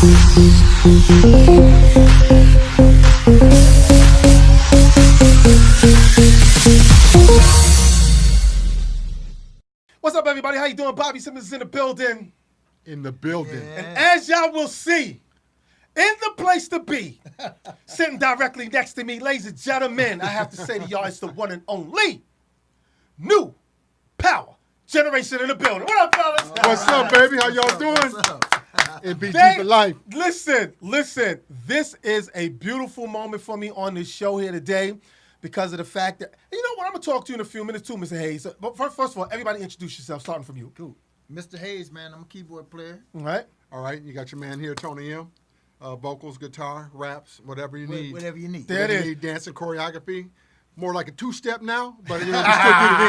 What's up, everybody? How you doing? Bobby Simmons is in the building. In the building. And as y'all will see, in the place to be, sitting directly next to me, ladies and gentlemen, I have to say to y'all, it's the one and only New Power Generation in the building. What up, fellas? What's up, baby? How y'all doing? It be deep for life. Listen. This is a beautiful moment for me on this show here today because of the fact that, you know what, I'm going to talk to you in a few minutes too, Mr. Hayes. But first of all, everybody introduce yourself, starting from you. Cool. Mr. Hayes, man, I'm a keyboard player. All right? All right, you got your man here, Tony M. Vocals, guitar, raps, whatever you need. Whatever you need. There it is. You need dancing choreography. More like a two-step now, but you know, you still get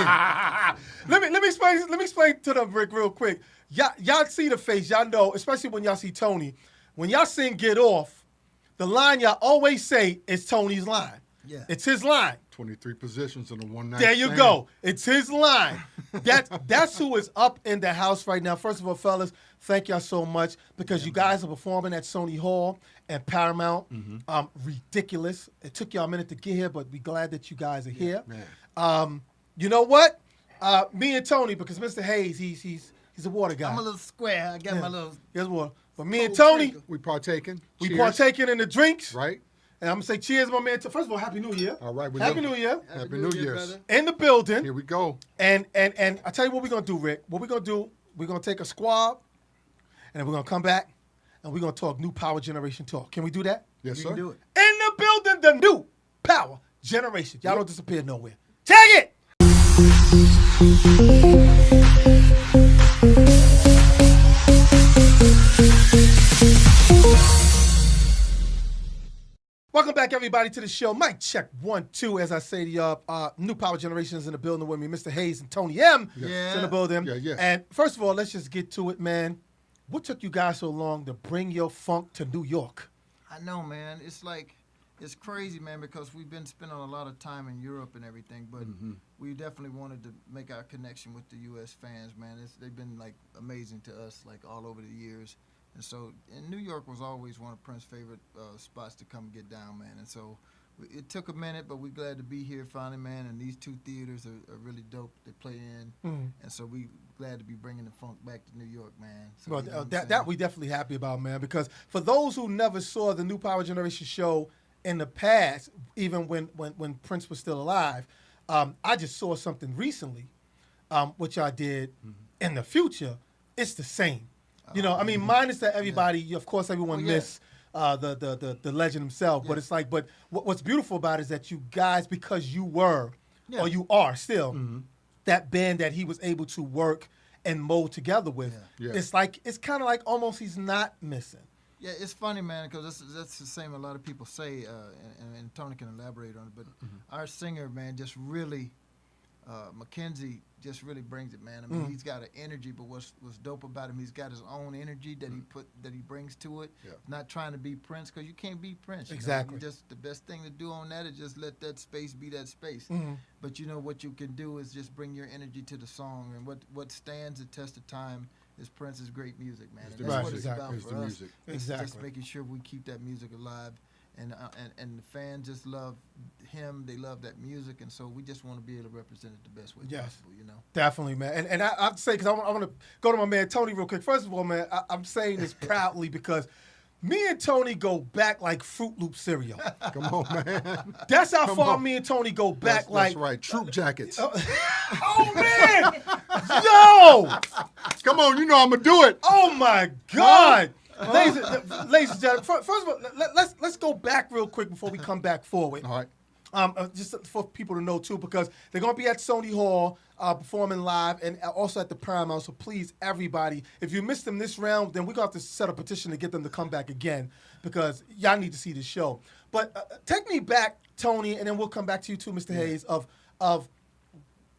it in. Let me explain to them, Rick, real quick. Y'all see the face. Y'all know, especially when y'all see Tony. When y'all sing "Get Off," the line y'all always say is Tony's line. Yeah. It's his line. 23 positions in a one-night There you stand. go. It's his line. That's who is up in the house right now. First of all, fellas, thank y'all so much because you guys are performing at Sony Hall and Paramount. Ridiculous. It took y'all a minute to get here, but we're glad that you guys are here. Man. You know what? Me and Tony, because Mr. Hayes, he's a water guy. I'm a little square. I got my little. Here's water. But me and cold Tony, drink. We partaking. we Cheers. partaking in the drinks. Right? And I'm going to say cheers, my man. First of all, Happy New Year. All right. Happy New Year. Happy New Year's. brother. In the building. Here we go. And I tell you what we're going to do, Rick. What we're going to do, we're going to take a squab, and then we're going to come back, and we're going to talk New Power Generation talk. Can we do that? Yes, You sir. can do it. In the building, the New Power Generation. Y'all don't disappear nowhere. Tag it! Welcome back, everybody, to the show. Mic check 1, 2. As I say to y'all, New Power Generation is in the building with me. Mr. Hayes and Tony M is in the building. Yeah. And first of all, let's just get to it, man. What took you guys so long to bring your funk to New York? I know, man. It's crazy, man, because we've been spending a lot of time in Europe and everything, but we definitely wanted to make our connection with the U.S. fans, man. They've been, like, amazing to us, like, all over the years. And so, and New York was always one of Prince's favorite spots to come get down, man. And so, it took a minute, but we're glad to be here finally, man. And these two theaters are really dope. They play in, and so we glad to be bringing the funk back to New York, man. So, Well, you know what I'm that saying? we definitely happy about, man, because for those who never saw the New Power Generation show in the past, even when Prince was still alive, I just saw something recently, which I did in the future. It's the same. You know, I mean, minus that everybody, of course, everyone missed the legend himself. But it's like, but what's beautiful about it is that you guys, because you were, or you are still, that band that he was able to work and mold together with. Yeah. It's like, it's kind of like almost he's not missing. Yeah, it's funny, man, because that's the same a lot of people say, and Tony can elaborate on it, but our singer, man, just really, Mackenzie just really brings it, man. I mean, he's got an energy, but what's dope about him, he's got his own energy that he brings to it. Yeah. Not trying to be Prince, because you can't be Prince. You Exactly. know? Just the best thing to do on that is just let that space be that space. But you know what you can do is just bring your energy to the song, and what stands the test of time is Prince's great music, man. It's And the that's music. what it's about It's for the us. music. It's just Exactly. making sure we keep that music alive. And the fans just love him. They love that music, and so we just want to be able to represent it the best way Yes. possible, you know. Definitely, man. And I'd say, because I want to go to my man Tony real quick. First of all, man, I'm saying this proudly because me and Tony go back like Fruit Loop cereal. Come on, man. That's how Come far on. me and Tony go back. That's right. Troop jackets. Oh, man. Yo. Come on, you know I'm going to do it. Oh, my God. Ladies and gentlemen, first of all, let's go back real quick before we come back forward. All right. Just for people to know, too, because they're going to be at Sony Hall performing live and also at the Paramount. So please, everybody, if you missed them this round, then we're going to have to set a petition to get them to come back again because y'all need to see this show. But take me back, Tony, and then we'll come back to you, too, Mr. Hayes, of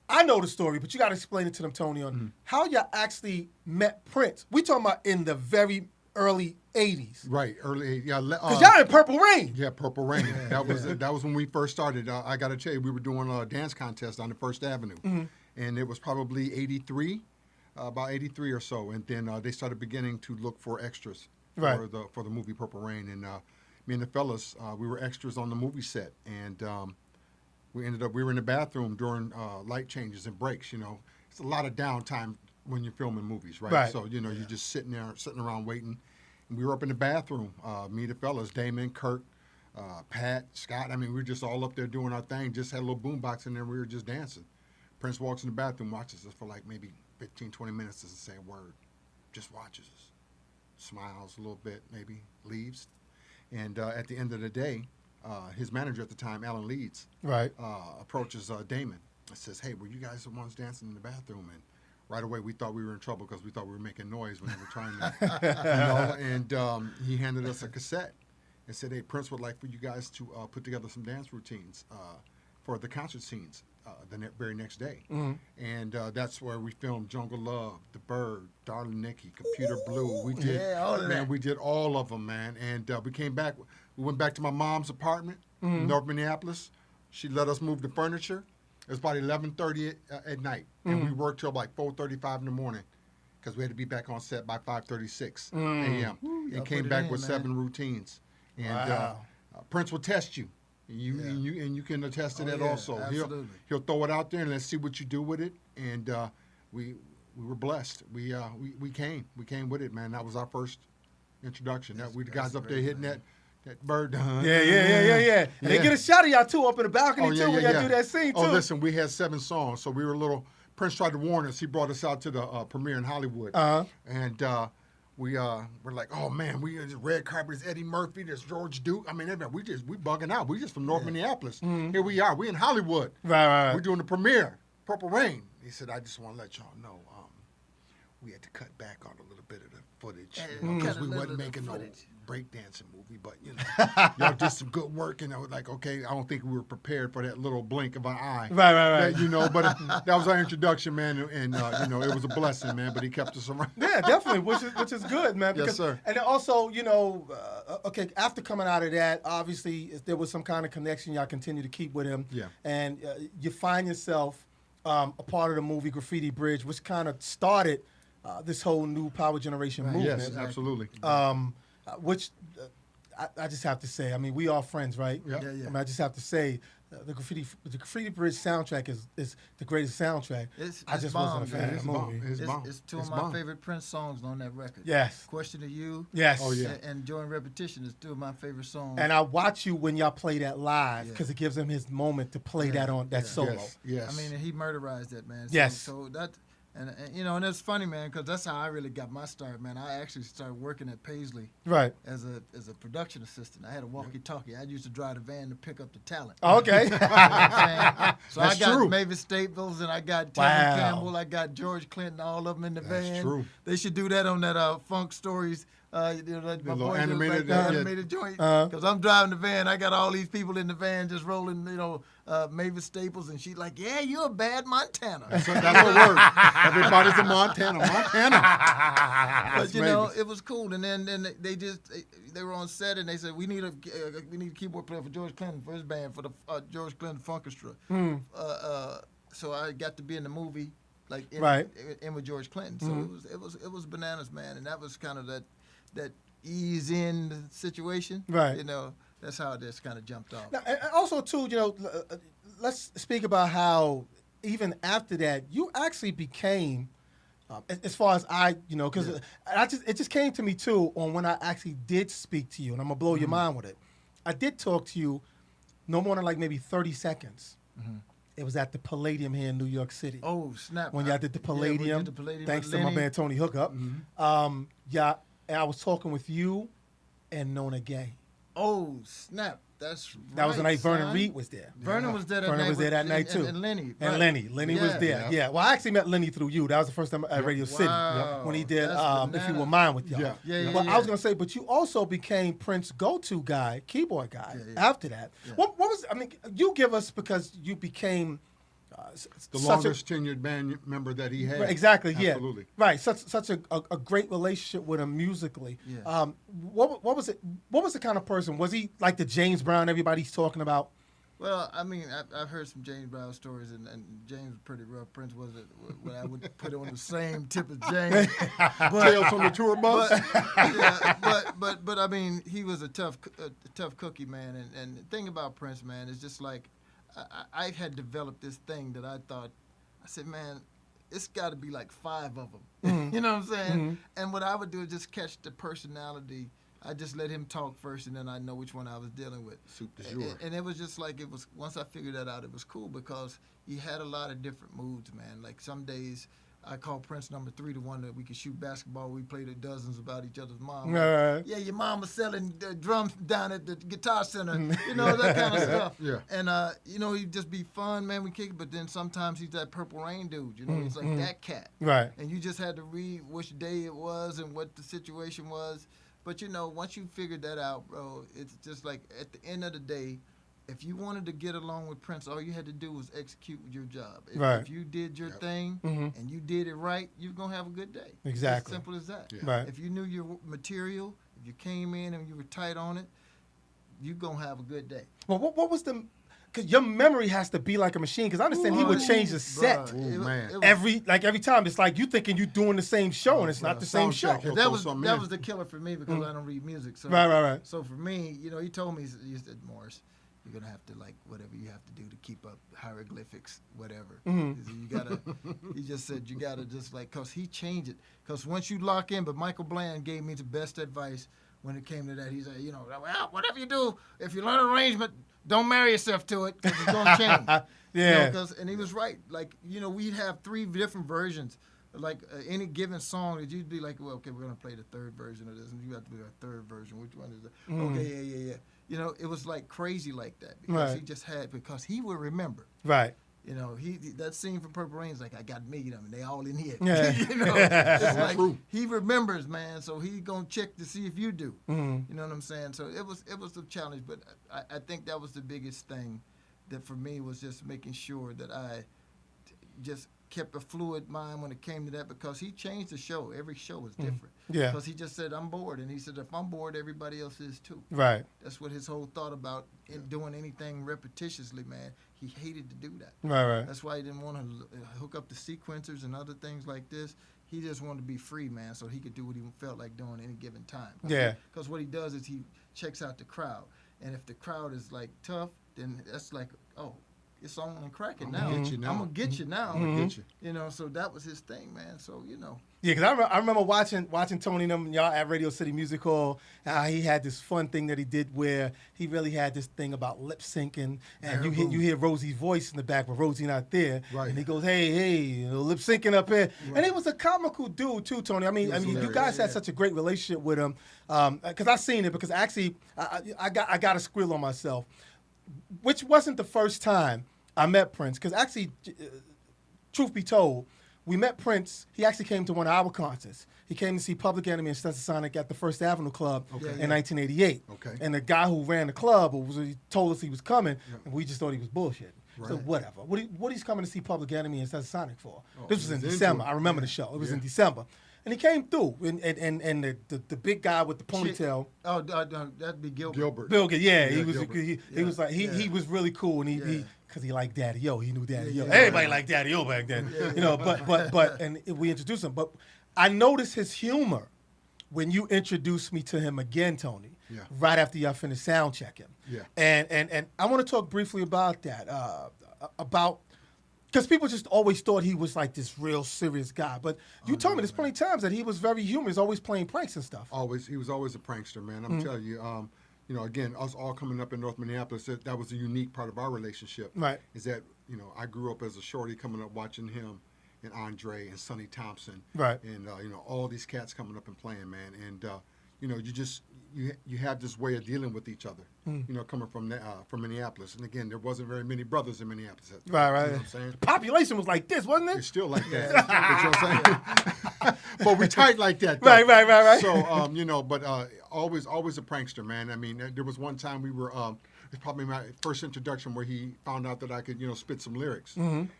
I know the story, but you got to explain it to them, Tony, on how y'all actually met Prince. We talking about in the very early 80s. Right, early, yeah. Because y'all in Purple Rain. Yeah, Purple Rain. That was when we first started. I got to tell you, we were doing a dance contest on the First Avenue, and it was probably 83, about 83 or so. And then they started beginning to look for extras. Right. for the movie Purple Rain, and me and the fellas, we were extras on the movie set, and we were in the bathroom during light changes and breaks. You know, it's a lot of downtime when you're filming movies, right? Right. So you're just sitting around waiting. And we were up in the bathroom, me and the fellas, Damon, Kirk, Pat, Scott. I mean, we were just all up there doing our thing. Just had a little boombox in there. We were just dancing. Prince walks in the bathroom, watches us for like maybe 15, 20 minutes, doesn't say a word, just watches us, smiles a little bit, maybe leaves, and at the end of the day, his manager at the time, Alan Leeds, Right. approaches Damon and says, "Hey, were you guys the ones dancing in the bathroom?" And right away, we thought we were in trouble because we thought we were making noise when we were trying to, And he handed us a cassette and said, "Hey, Prince would like for you guys to put together some dance routines for the concert scenes the very next day." And that's where we filmed Jungle Love, The Bird, Darling Nikki, Computer Blue. We did, all of that. we did all of them, man. And we came back. We went back to my mom's apartment in North Minneapolis. She let us move the furniture. It was about 11:30 at night, and we worked till like 4:35 in the morning because we had to be back on set by 5:36 a.m. y'all And came put it back in, with man. 7 routines. And Wow. Prince will test you. And you can attest to Oh, that yeah, also. absolutely. He'll throw it out there and let's see what you do with it. And we were blessed. We came with it, man. That was our first introduction. We the guys that's up there great, hitting man. that bird. Yeah. And they get a shot of y'all too up in the balcony too when y'all do that scene too. Oh, listen, we had 7 songs, so we were a little. Prince tried to warn us. He brought us out to the premiere in Hollywood, and we're like, oh man, this red carpet is Eddie Murphy, there's George Duke. I mean, we bugging out. We just from North Minneapolis. Here we are. We in Hollywood. Right. We're doing the premiere, Purple Rain. He said, I just want to let y'all know, we had to cut back on a little bit of the footage because cut a we little wasn't of the making no footage. breakdancing movie, but y'all did some good work, and I was like, okay, I don't think we were prepared for that little blink of an eye. Right. That, but that was our introduction, man, and it was a blessing, man. But he kept us around. Yeah, definitely, which is good, man. Yes, sir. And then also, okay, after coming out of that, obviously there was some kind of connection y'all continue to keep with him. Yeah. And you find yourself a part of the movie Graffiti Bridge, which kind of started this whole new Power Generation movement. Yes, absolutely. Which I just have to say, I mean, we are friends, right? Yeah. Yeah. I mean, I just have to say, the Graffiti Bridge soundtrack is the greatest soundtrack. It's just bomb, wasn't a fan man. of the movie. It's bomb. It's two It's of my bomb. favorite Prince songs on that record. Yes. Question to You. Yes. Oh, yeah. And Joy and Repetition is 2 of my favorite songs. And I watch you when y'all play that live Yeah. because it gives him his moment to play that on that solo. Yes. I mean, he murderized that, man. Yes. So that, and and it's funny, man, because that's how I really got my start, man. I actually started working at Paisley Right. as a production assistant. I had a walkie-talkie. I used to drive the van to pick up the talent. Okay. You know what I'm saying? So That's I got true. Mavis Staples and I got Wow. Terry Campbell. I got George Clinton, all of them in the That's van. true. They should do that on that Funk Stories. My little boy animated, like, yeah. animated joint. Uh-huh. Because I'm driving the van. I got all these people in the van just rolling, Mavis Staples. And she's like, yeah, you're a bad Montana. So that's a word. Everybody's in Montana. But That's Mavis. it was cool. And then they were on set and they said we need a keyboard player for George Clinton for his band for the George Clinton Funkestra. So I got to be in the movie like in with George Clinton. So it was bananas, man. And that was kind of that ease in situation. Right. That's how this kind of jumped off. Now, and also too, let's speak about how even after that you actually became, as far as because it just came to me too on when I actually did speak to you, and I'm gonna blow your mind with it. I did talk to you, no more than like maybe 30 seconds. It was at the Palladium here in New York City. Oh, snap. When y'all did the Palladium, Yeah, we did the Palladium thanks with to my Lenny. man Tony Hookup. Yeah, and I was talking with you and Nona Gay. Oh, snap. That's That was the night Vernon son. Reed was there. Vernon was there that Vernon night. was there that night too. And Lenny. And right. Lenny was there. Yeah. Yeah. Well, I actually met Lenny through you. That was the first time at Radio City when he did That's If You bananas. Were Mine with y'all. Yeah. Yeah. But I was gonna say, but you also became Prince's go-to guy, keyboard guy. After that, what was? I mean, you give us because you became The such longest tenured band member that he had. Exactly. Yeah. Absolutely. Right. Such a great relationship with him musically. Yeah. What was it? What was the kind of person? Was he like the James Brown everybody's talking about? Well, I mean, I've heard some James Brown stories, and James was pretty rough. Prince wasn't what I would put on the same tip as James. Tales from the tour bus. But I mean, he was a tough cookie, man. And the thing about Prince, man, is just like I had developed this thing that I said, man, it's got to be like 5 of them. Mm-hmm. You know what I'm saying? Mm-hmm. And what I would do is just catch the personality. I just let him talk first, and then I know which one I was dealing with. Soup du jour. And it was just like once I figured that out, it was cool because he had a lot of different moods, man. Like some days I called Prince number 3, the one that we could shoot basketball. We played at dozens about each other's mom. Right. Yeah, your mom was selling drums down at the Guitar Center. You know, that kind of stuff. Yeah. And, you know, he'd just be fun, man. We kick it. But then sometimes he's that Purple Rain dude. You know, he's like that cat. Right. And you just had to read which day it was and what the situation was. But, you know, once you figured that out, bro, it's just like at the end of the day, if you wanted to get along with Prince, all you had to do was execute your job. If you did your thing and you did it right, you're going to have a good day. Exactly. As simple as that. Yeah. Right. If you knew your material, if you came in and you were tight on it, you're going to have a good day. Well, what was the? Because your memory has to be like a machine. Because I understand he would change the set man. every time. It's like you thinking you're doing the same show and it's not the same Sound show. check. He'll That throw was something in. the killer for me because I don't read music. So Right. So for me, you know, he told me, he said, Morris, you're gonna have to like whatever you have to do to keep up hieroglyphics, whatever. You gotta. He just said you gotta just like, cause he changed it. Cause once you lock in, but Michael Bland gave me the best advice when it came to that. He said, you know, well, whatever you do, if you learn arrangement, don't marry yourself to it because it's gonna change. Yeah. You know, and he was right. Like, you know, we'd have 3 different versions. Like any given song, that you'd be like, well, okay, we're gonna play the 3rd version of this, and you have to do a 3rd version. Which one is that? Okay, yeah. You know, it was like crazy like that because because he would remember. Right. You know, that scene from Purple Rain is like, I got a million of them, and they all in here. Yeah. You know, it's like True. he remembers, man. So he gonna check to see if you do. Mm-hmm. You know what I'm saying? So it was a challenge, but I think that was the biggest thing that for me was just making sure that I just kept a fluid mind when it came to that because he changed the show. Every show was different. Yeah. Because he just said, I'm bored. And he said, if I'm bored, everybody else is too. Right. That's what his whole thought about doing anything repetitiously, man. He hated to do that. Right. That's why he didn't want to hook up the sequencers and other things like this. He just wanted to be free, man, so he could do what he felt like doing any given time. Yeah. Because what he does is he checks out the crowd. And if the crowd is, like, tough, then that's like, oh, it's on and cracking now. Get you now. I'm going to get you now. Get you. You know, so that was his thing, man. So, you know. Yeah, because I remember watching Tony and them, y'all at Radio City Music Hall. He had this fun thing that he did where he really had this thing about lip syncing, and you hear Rosie's voice in the back, but Rosie not there, Right. and he goes, "Hey, you know, lip syncing up here," and he was a comical dude too, Tony. I mean, you hilarious. guys had such a great relationship with him, because I seen it. Because actually, I got a squeal on myself, which wasn't the first time I met Prince. Because actually, truth be told, we met Prince. He actually came to one of our concerts. He came to see Public Enemy and Stetsasonic at the First Avenue Club in 1988. Okay. And the guy who ran the club he told us he was coming, and we just thought he was bullshitting. So Right. whatever. What he's coming to see Public Enemy and Stetsasonic for? Oh, This was in he was December. into it. I remember the show. It was in December. And he came through, and the big guy with the ponytail. Oh, that'd be Gilbert. Gilbert. Bill, yeah, Yeah, he was Gilbert. he was like he was really cool, and he Yeah. because he liked Daddy O, he knew Daddy O. Yeah. Everybody liked Daddy O back then, you know. But and we introduced him. But I noticed his humor when you introduced me to him again, Tony. Yeah. Right after y'all finished sound checking. Yeah. And I want to talk briefly about that. Because people just always thought he was like this real serious guy. But you told me there's plenty of times that he was very humorous, always playing pranks and stuff. He was always a prankster, man. I'm telling you, you know, again, us all coming up in North Minneapolis, that was a unique part of our relationship. Right. Is that, you know, I grew up as a shorty coming up watching him and Andre and Sonny Thompson. Right. And, you know, all these cats coming up and playing, man. And, you know, you have this way of dealing with each other, you know, coming from Minneapolis. And again, there wasn't very many brothers in Minneapolis at the time. Right. You know what I'm saying? Population was like this, wasn't it? It's still like that. You know what I'm saying? But we tight like that, though. Right. So, you know, but always a prankster, man. I mean, there was one time we were, it's probably my first introduction where he found out that I could, you know, spit some lyrics. And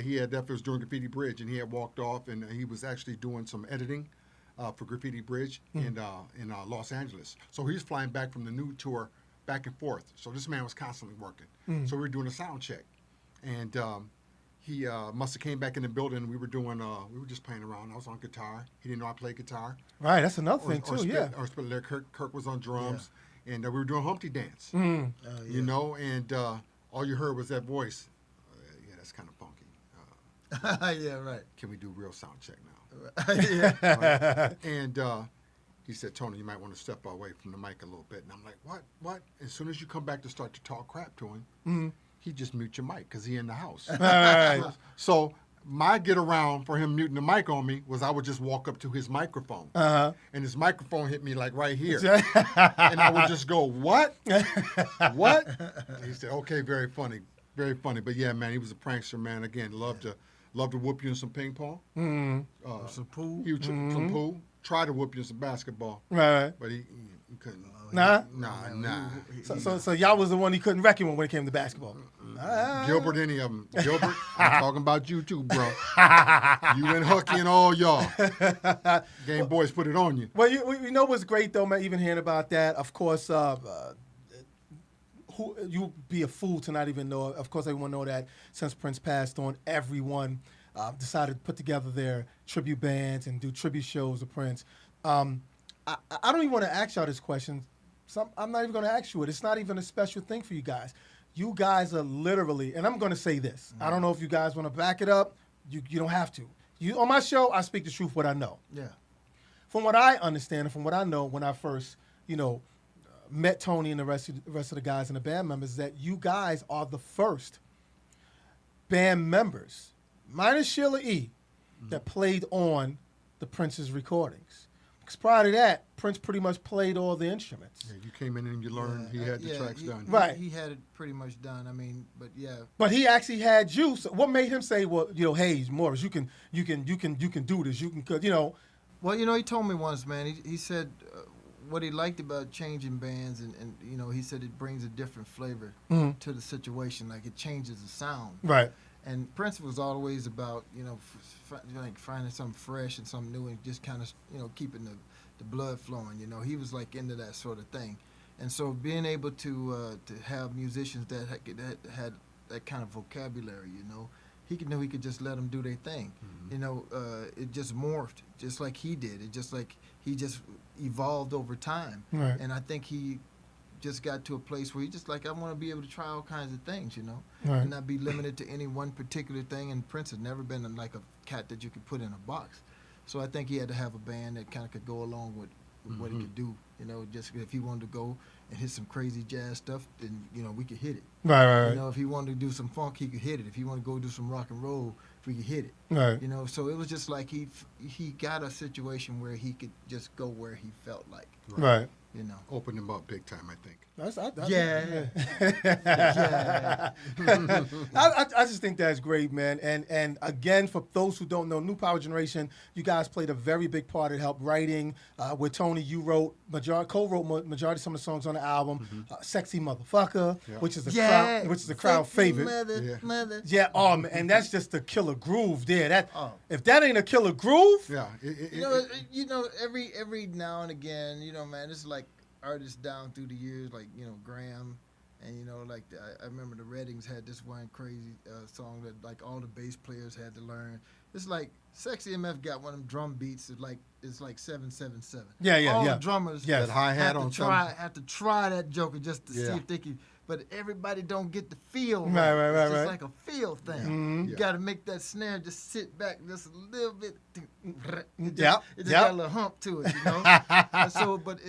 he had, that was during Graffiti Bridge, and he had walked off, and he was actually doing some editing for Graffiti Bridge in Los Angeles. So he's flying back from the new tour back and forth. So this man was constantly working. So we were doing a sound check, and he must have came back in the building. We were just playing around. I was on guitar. He didn't know I played guitar. Right, that's another thing too. Yeah. Kirk was on drums, and we were doing Humpty Dance. Mm. You know, and all you heard was that voice. Yeah, that's kind of funky. Yeah, right. Can we do real sound check now? Yeah. Right? And he said, Tony, you might want to step away from the mic a little bit. And I'm like, what? As soon as you come back to start to talk crap to him, he just mute your mic because he in the house. Right. So my get around for him muting the mic on me was I would just walk up to his microphone. Uh-huh. And his microphone hit me like right here. And I would just go, what? What? And he said, okay, very funny. Very funny. But yeah, man, he was a prankster, man. Again, loved to whoop you in some ping pong. Some pool. He would some pool. Try to whoop you in some basketball. Right. But he couldn't. Nah? Nah. So y'all was the one he couldn't reckon with when it came to basketball. Gilbert, any of them. Gilbert, I'm talking about you too, bro. You and Hucky and all y'all. Game Boys put it on you. Well, you know what's great though, man. Even hearing about that, of course, you'd be a fool to not even know. Of course, everyone know that since Prince passed on, everyone decided to put together their tribute bands and do tribute shows to Prince. I don't even want to ask y'all this question. I'm not even going to ask you it. It's not even a special thing for you guys. You guys are literally, and I'm going to say this. I don't know if you guys want to back it up. You don't have to. On my show, I speak the truth, what I know. Yeah. From what I understand and from what I know when I first, met Tony and the rest of the guys and the band members, that you guys are the first band members, minus Sheila E., that played on the Prince's recordings. Because prior to that, Prince pretty much played all the instruments. Yeah, you came in and you learned he had the tracks done. Right. He had it pretty much done. I mean, but yeah. But he actually had you. So what made him say, well, hey, Morris, you can do this. You can, Well, he told me once, man. He said what he liked about changing bands, and he said it brings a different flavor to the situation. Like it changes the sound. Right. And Prince was always about, like finding something fresh and something new, and just kind of, keeping the blood flowing. He was like into that sort of thing. And so being able to have musicians that had that kind of vocabulary, he could just let them do their thing. It just morphed, just like he did. It just like he just evolved over time. Right. And I think he just got to a place where he just like, I want to be able to try all kinds of things, Right. and not be limited to any one particular thing. And Prince had never been like a cat that you could put in a box. So I think he had to have a band that kind of could go along with what he could do. Just if he wanted to go and hit some crazy jazz stuff, then, we could hit it. Right. If he wanted to do some funk, he could hit it. If he wanted to go do some rock and roll, we could hit it. Right. So it was just like he got a situation where he could just go where he felt like. Right. Opened him up big time, I think. Yeah. I just think that's great, man. And again, for those who don't know, New Power Generation, you guys played a very big part in help writing. With Tony, you co-wrote majority of some of the songs on the album. "Sexy Motherfucker," which is the crowd favorite. Mother. Yeah, man, and that's just a killer groove there. If that ain't a killer groove, Yeah. Every now and again, man, it's like artists down through the years, like Graham, and I remember the Reddings had this one crazy song that like all the bass players had to learn. It's like Sexy MF got one of them drum beats. It's like 777. All the drummers That hi-hat on have to try that joker just to see if they can. But everybody don't get the feel. Right. It's just like a feel thing. You got to make that snare just sit back just a little bit. It just got a little hump to it, And so, but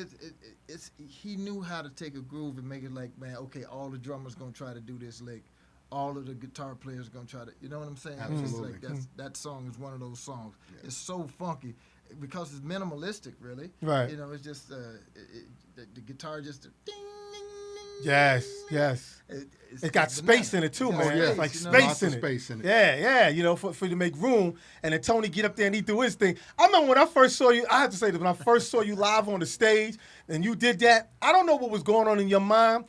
it's he knew how to take a groove and make it like, man, okay, all the drummers gonna try to do this lick. All of the guitar players gonna try to, you know what I'm saying? Absolutely. It's just like that song is one of those songs. Yeah. It's so funky because it's minimalistic, really. Right. It's just the guitar just ding, ding, ding. Yes. It's got space in it too, man. Yeah. It's like Lots space of in it. space in it. Yeah. For you to make room, and then Tony get up there and he do his thing. I remember when I first saw you. I have to say that when I first saw you live on the stage, and you did that, I don't know what was going on in your mind.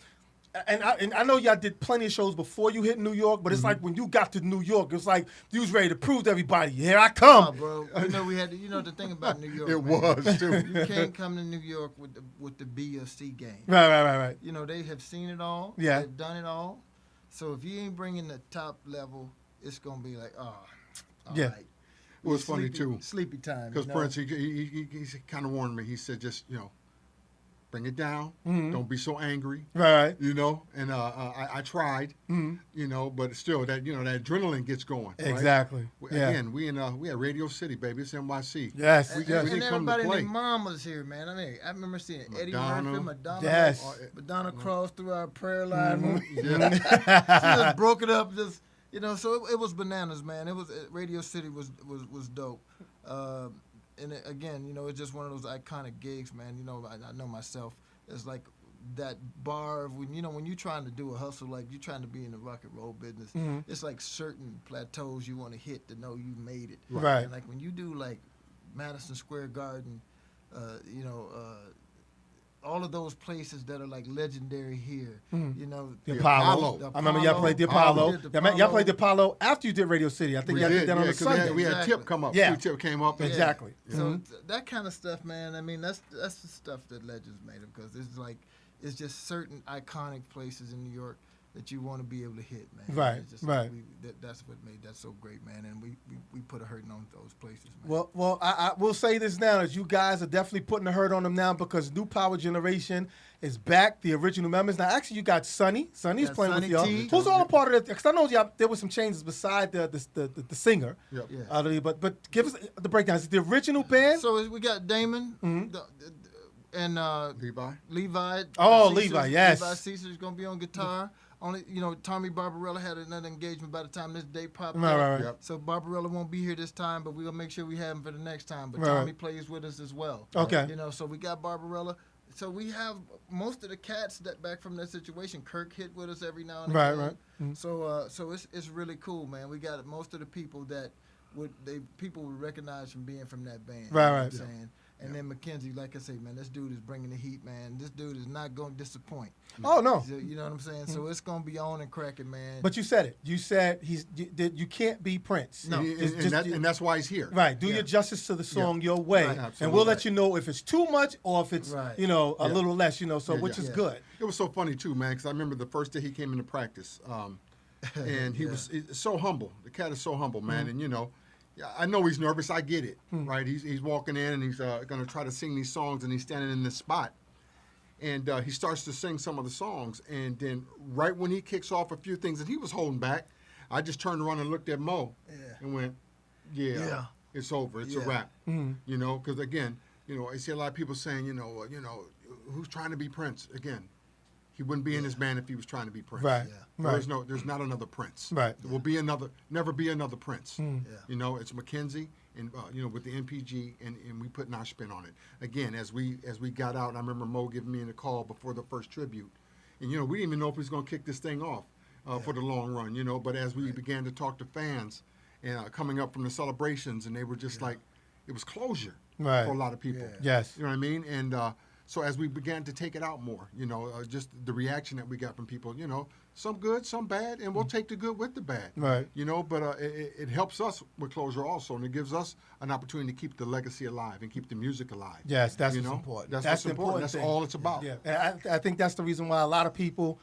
and I know y'all did plenty of shows before you hit New York, but it's like when you got to New York, it's like you was ready to prove to everybody, here I Oh, come. bro, we had to, the thing about New York. It man, was too. You can't come to New York with the B or C game. Right. They have seen it all. Yeah. They've done it all. So if you ain't bringing the top level, it's gonna be like, all Yeah. right. It was funny too. Sleepy time. Because Prince, he kind of warned me. He said, just bring it down. Don't be so angry. Right. And I tried. But still, that that adrenaline gets going. Right? Exactly. Yeah. Again, we at Radio City, baby. It's NYC. Yes. And, yes. we and didn't come to everybody and play. their mom was here, man. I mean, I remember seeing Eddie Madonna. Murphy, Madonna, Yes. Madonna crossed through our prayer line. Yeah. She just broke it up, so it was bananas, man. It was Radio City was dope. Again, it's just one of those iconic gigs, man. I know myself. It's like that bar when you're trying to do a hustle, like you're trying to be in the rock and roll business. It's like certain plateaus you want to hit to know you made it. Right. And like when you do like Madison Square Garden, all of those places that are like legendary here. The Apollo. The I remember y'all played the Apollo. Apollo. Yeah, Y'all played the Apollo after you did Radio City. I think y'all did that on a 'cause Sunday. we had Exactly. Tip come up. Yeah. Tip came up. and- Exactly. So that kind of stuff, man. I mean, that's the stuff that legends made of, because it's just certain iconic places in New York that you want to be able to hit, man. Right, It's just right. That's what made that so great, man. And we put a hurting on those places, man. Well, I will say this now, that you guys are definitely putting the hurt on them now, because New Power Generation is back, the original members. Now, actually, you got Sonny. Sonny's Got playing with Sonny y'all. T. Who's all a part of that? Because I know there was some changes beside the singer. Yep. Yeah. But give us the breakdown. Is it the original band? So we got Damon and Levi. Oh, Caesar- Levi, yes. Levi Caesar is gonna be on guitar. Only Tommy Barbarella had another engagement by the time this day popped Right, up. right, right. Yep. So Barbarella won't be here this time, but we're gonna make sure we have him for the next time. But Right. Tommy plays with us as well. Okay. So we got Barbarella. So we have most of the cats that back from that situation. Kirk hit with us every now and Right, again. right. Mhm. So it's really cool, man. We got most of the people that people would recognize from being from that band. Right, you know right. what I'm saying? And then Mackenzie, like I say, man, this dude is bringing the heat, man. This dude is not going to disappoint. Oh, no. So, you know what I'm saying? So it's going to be on and cracking, man. But you said it. You said you can't be Prince. No. And that's why he's here. Right. Do Yeah. your justice to the song your way. Right. And we'll let Absolutely. you know if it's too much or if it's, Right. a little less, so Yeah, which yeah. is Yeah. good. It was so funny too, man, because I remember the first day he came into practice, and he was so humble. The cat is so humble, man, and yeah, I know he's nervous. I get it, right? He's walking in and he's going to try to sing these songs, and he's standing in this spot, and he starts to sing some of the songs, and then right when he kicks off a few things, and he was holding back, I just turned around and looked at Mo, and went, "Yeah, it's over. It's a Yeah. wrap." Because again, I see a lot of people saying, who's trying to be Prince again. He wouldn't be in his band if he was trying to be Prince. Right. Yeah. Right. There's not another Prince. Right. There will never be another Prince. Yeah. It's Mackenzie and with the NPG and we putting our spin on it. Again, as we got out, I remember Mo giving me a call before the first tribute, and we didn't even know if he was going to kick this thing off for the long run. But as we began to talk to fans and coming up from the celebrations, and they were just like, it was closure Right. for a lot of people. Yeah. Yes. You know what I mean? And so as we began to take it out more, just the reaction that we got from people, some good, some bad, and we'll take the good with the bad. Right. But it helps us with closure also, and it gives us an opportunity to keep the legacy alive and keep the music alive. Yes, that's You what's know? important. That's That's what's the important. important That's thing. all it's about. Yeah, and I think that's the reason why a lot of people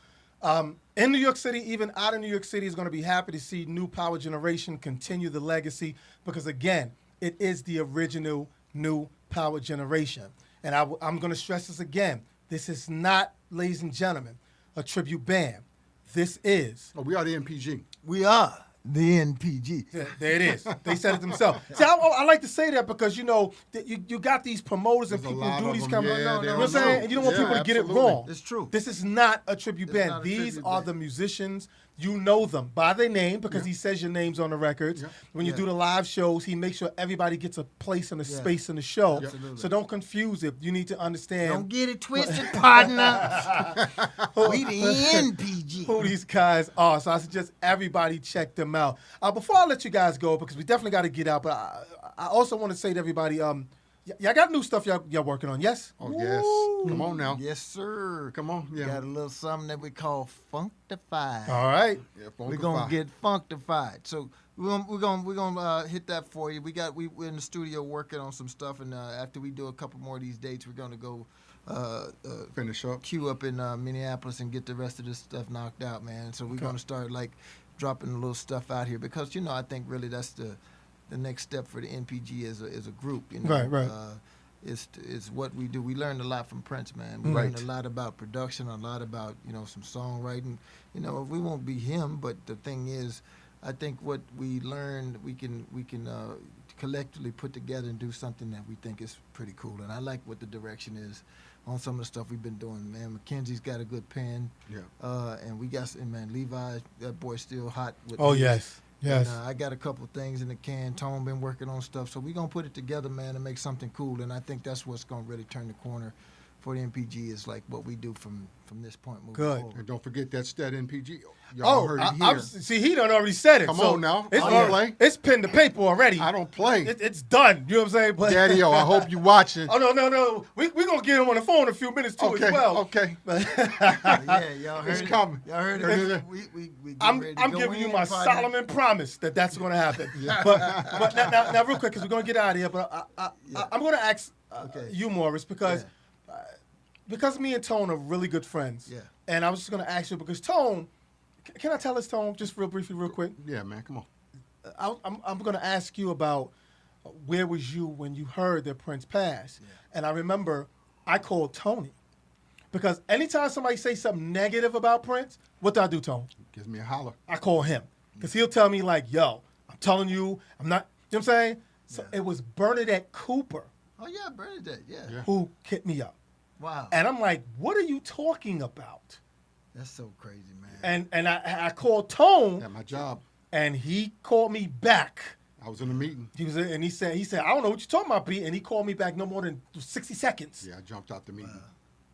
in New York City, even out of New York City, is going to be happy to see New Power Generation continue the legacy, because, again, it is the original New Power Generation. And I'm going to stress this again. This is not, ladies and gentlemen, a tribute band. This is. Oh, we are the MPG. We are the NPG. Yeah, there it is. They said it themselves. See, I like to say that because, that you got these promoters and There's a people lot who do of these them. kind of, Yeah, you know there what I'm are. saying? And you don't want Yeah, people to get it absolutely. wrong. It's true. This is not a tribute It's band. not a These tribute are band. the musicians. You know them by their name because Yeah. he says your names on the records. Yeah. When you Yeah. do the live shows, he makes sure everybody gets a place and a Yeah. space in the show. Absolutely. So don't confuse it. You need to understand Don't get it twisted, partner. We the NPG. who these guys are. So I suggest everybody check them out. Before I let you guys go, because we definitely got to get out, but I also want to say to everybody, y'all got new stuff y'all working on, yes? Oh, yes. Come on now. Yes, sir. Come on. Yeah. Got a little something that we call Functified. All right. Yeah, We're gonna get functified. So we're gonna hit that for you. We're in the studio working on some stuff, and after we do a couple more of these dates, we're gonna go finish up. queue up in Minneapolis and get the rest of this stuff knocked out, man. So we're gonna start like dropping a little stuff out here because I think really that's the next step for the NPG as a group. Right. It's what we do. We learned a lot from Prince, man. We learned a lot about production, a lot about some songwriting. We won't be him, but the thing is, I think what we learned, we can collectively put together and do something that we think is pretty cool. And I like what the direction is on some of the stuff we've been doing, man. Mackenzie's got a good pen. Yeah. And we got, man, Levi, that boy's still hot. With Oh, his. yes. Yes. And, I got a couple things in the can. Tone been working on stuff. So we're going to put it together, man, and make something cool. And I think that's what's going to really turn the corner for the MPG is like what we do from this point moving Good. forward. And don't forget that stat NPG. Y'all heard it here. See, he done already said it. Come so on now. It's, I don't play. It's pen to paper already. I don't play. It's done. You know what I'm saying? But, Daddy-O, I hope you watching. Oh, no. We're going to get him on the phone in a few minutes, too, Okay, as well. okay. Yeah, y'all heard It's it. coming. Y'all heard Heard it. it. We get I'm ready to go giving you in, my partner. Solomon promise that that's going to happen. But now, real quick, because we're going to get out of here, but I'm going to ask you, Morris, because me and Tone are really good friends. Yeah. And I was just going to ask you, because Tone, can I tell us, Tone, just real briefly, real quick? Yeah, man, come on. I'm going to ask you about where was you when you heard that Prince passed. Yeah. And I remember I called Tony. Because anytime somebody say something negative about Prince, what do I do, Tone? Gives me a holler. I call him. Because he'll tell me, like, yo, I'm telling you, I'm not, you know what I'm saying? So it was Bernadette Cooper Oh, yeah, Bernadette, yeah. who hit me up. Wow. And I'm like, what are you talking about? That's so crazy, man. And I called Tone, At my job, and he called me back. I was in a meeting. He said, I don't know what you're talking about, B. And he called me back no more than 60 seconds. Yeah, I jumped out the meeting.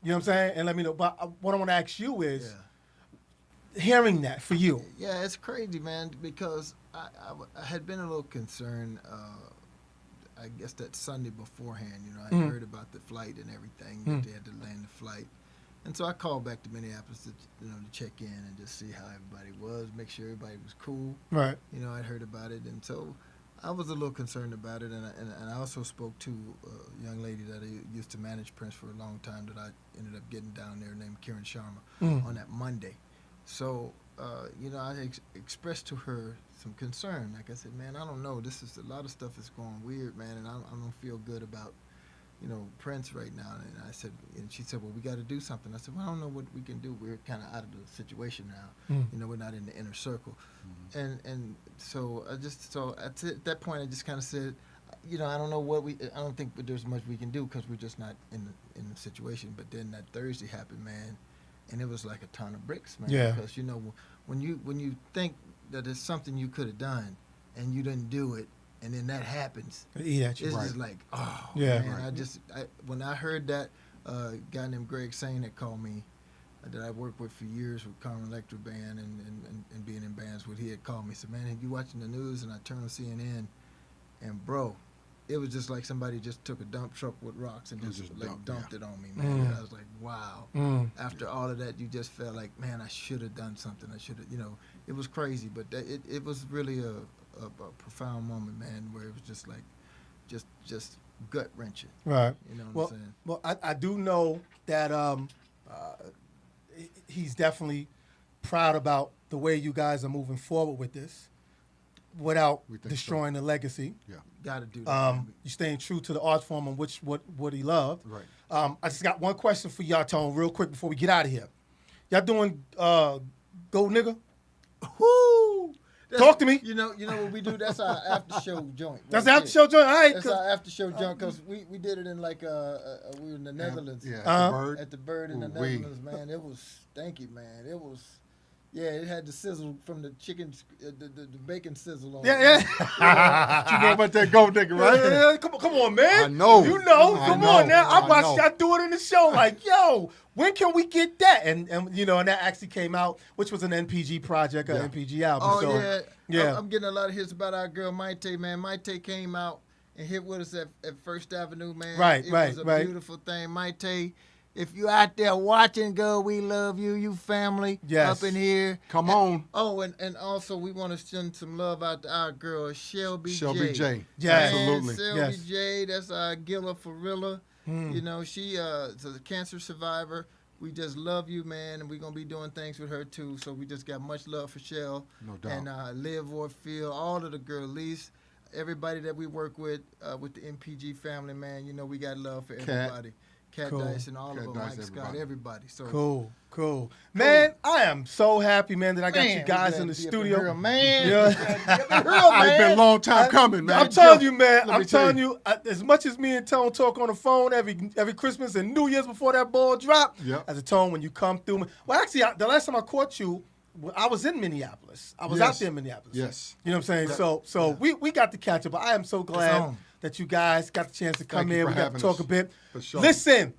You know what I'm saying? And let me know. But what I want to ask you is, Yeah. hearing that for you. Yeah, it's crazy, man, because I had been a little concerned, I guess that Sunday beforehand, I heard about the flight and everything, that they had to land the flight. And so I called back to Minneapolis to check in and just see how everybody was, make sure everybody was cool. Right. I'd heard about it, and so I was a little concerned about it. And I also spoke to a young lady that I used to manage Prince for a long time that I ended up getting down there named Karen Sharma on that Monday. So, I expressed to her some concern. Like I said, man, I don't know. This is a lot of stuff is going weird, man, and I don't feel good about Prince right now. And I said, and she said, well, we got to do something. I said, well, I don't know what we can do. We're kind of out of the situation now. We're not in the inner circle. And so at that point, I just kind of said, I don't know I don't think there's much we can do because we're just not in the situation. But then that Thursday happened, man, and it was like a ton of bricks, man. Yeah. Because, when you think that it's something you could have done and you didn't do it, and then that happens, Eat at you. it's Right. just like, oh, Yeah. man. When I heard that, a guy named Greg Sane that called me, that I worked with for years with Carmen Electra Band and being in bands with, he had called me, said, man, have you watching the news? And I turned on CNN, and bro, it was just like somebody just took a dump truck with rocks and just dumped it on me, man. And I was like, wow. After all of that, you just felt like, man, I should have done something. I should have, it was crazy, but it was really a profound moment, man, where it was just like, just gut wrenching. Right. You know what Well, I'm saying? well, I do know that he's definitely proud about the way you guys are moving forward with this without We think so. destroying the legacy. Yeah, Got to do that. man. You're staying true to the art form on which what he loved. right. I just got one question for y'all, Tone, real quick before we get out of here. Y'all doing Go Nigga? Woo! Talk to me. You know what we do? That's our after show joint. That's right the after show joint? All right. That's our after show joint because we did it in like we were in the Netherlands. Yeah, Uh-huh. the bird. At the Bird in the Ooh-wee. Netherlands, man. It was stanky, man. It was, it had the sizzle from the chicken, the bacon sizzle on it. Yeah. You know about that goat nigga, right? Yeah, come on, man. I know. You know. I Come know. on now. I I watched know. y'all do it in the show. Like, yo, when can we get that? And and that actually came out, which was an NPG project, an Yeah. NPG album. Oh, so, yeah. yeah. I'm getting a lot of hits about our girl Maite, man. Maite came out and hit with us at First Avenue, man. Right, it right, was a right. beautiful thing. Maite, if you out there watching, girl, we love you, you family Yes. up in here. Come on. Oh, and also we want to send some love out to our girl, Shelby Shelby J. Yes. Absolutely. Shelby Yes. J, that's our Gilla Farilla. You know, she is a cancer survivor. We just love you, man, and we're going to be doing things with her, too. So we just got much love for Shell. No doubt. And Liv Warfield, all of the girlies, everybody that we work with the MPG family, man, you know, we got love for everybody. Cat Cool. Dice and all Cat of them, Dice, Mike Scott, everybody. everybody. So Cool. Man, I am so happy, man, that I got Man, you guys we in the glad to be up studio. here, man. Yeah. It's been a long time coming, man. I'm telling you, man. Let me I'm tell telling you, as much as me and Tone talk on the phone every Christmas and New Year's before that ball drop, Yep. as a Tone, when you come through. Well, actually, the last time I caught you, I was in Minneapolis. I was out Yes. there in Minneapolis. Yes. You know what I'm saying? So we got to catch up. But I am so glad on. that you guys got the chance to come Thank you in. for We got to having talk us. a bit. For sure. Listen.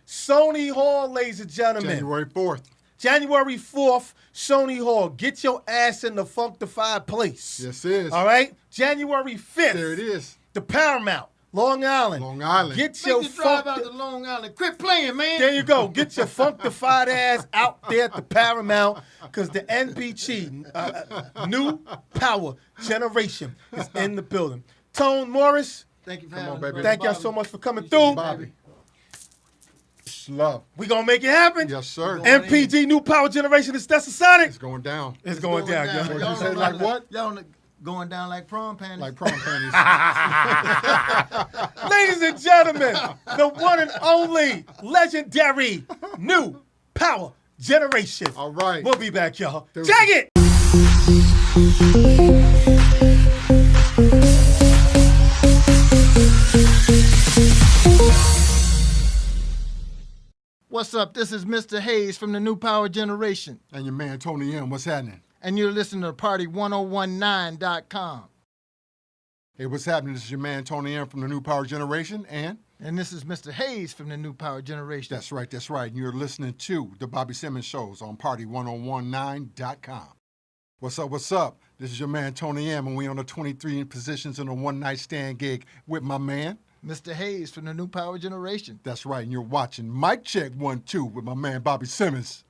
Sony Hall, ladies and gentlemen. January 4th. January 4th, Sony Hall. Get your ass in the Functified place. Yes, it is. All right? January 5th. There it is. The Paramount, Long Island. Long Island. Get Make your you drive out funk- to Long Island. Quit playing, man. There you go. Get your Functified ass out there at the Paramount because the NPG, New Power Generation, is in the building. Tone Morris, Thank you for Come on, having us, baby. brother thank y'all Bobby. so much for coming Appreciate through. you, Bobby. Love. We going to make it happen. Yes, sir. NPG, New Power Generation, is Stetsasonic. It's going down. It's going down, yo. What'd you Y'all say, know like what? Y'all know- going down like prom panties. Like prom panties. Ladies and gentlemen, the one and only legendary New Power Generation. All right. We'll be back, y'all. There we Check go. it! What's up? This is Mr. Hayes from the New Power Generation, And your man, Tony M. What's happening? and you're listening to Party1019.com. Hey, what's happening? This is your man, Tony M. from the New Power Generation. And And this is Mr. Hayes from the New Power Generation. that's right. And you're listening to the Bobby Simmons Shows on Party1019.com. What's up? This is your man, Tony M. And we on the 23 positions in a one-night stand gig with my man. Mr. Hayes from the New Power Generation. That's right. And you're watching Mic Check 1, 2 with my man, Bobby Simmons.